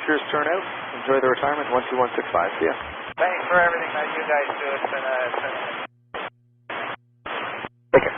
year's turnout. Enjoy the retirement. 12165. See ya. Thanks for everything that you guys do. It's been Take care.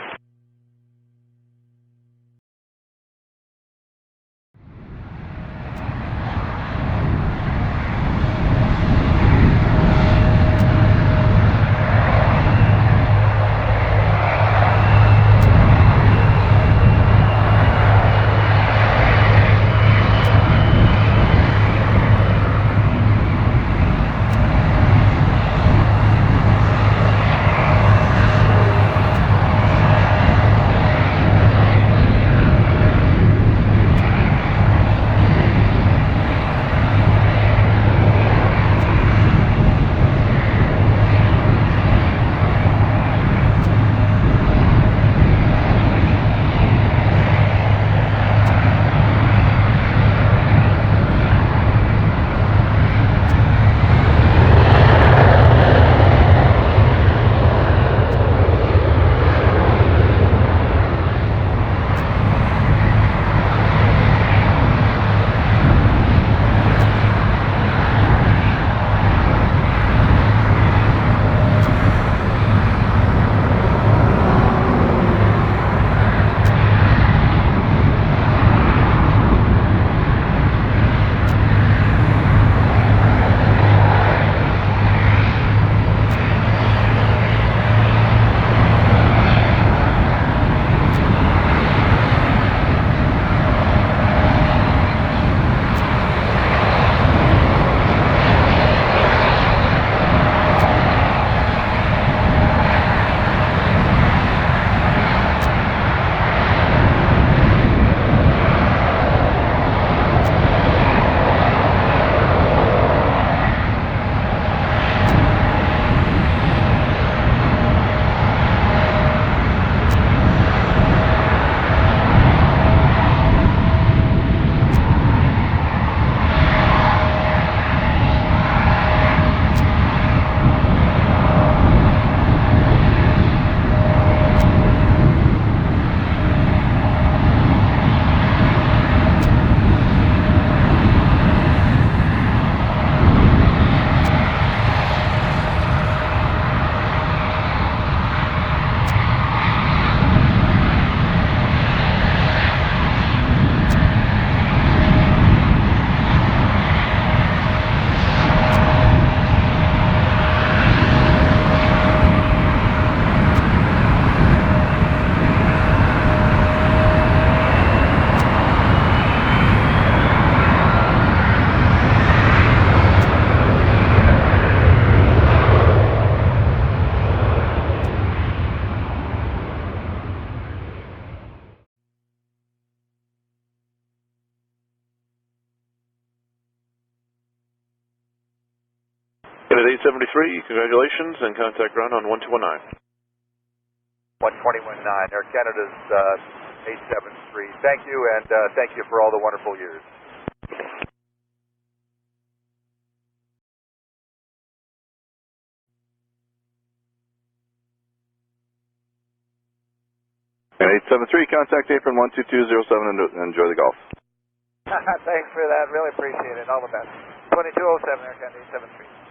Unit 873, congratulations, and contact run on 1219. 121.9, Air Canada's 873. Thank you, and thank you for all the wonderful years. And 873, contact apron 12207 and enjoy the golf. Thanks for that. Really appreciate it. All the best. 2207, Air Canada 873.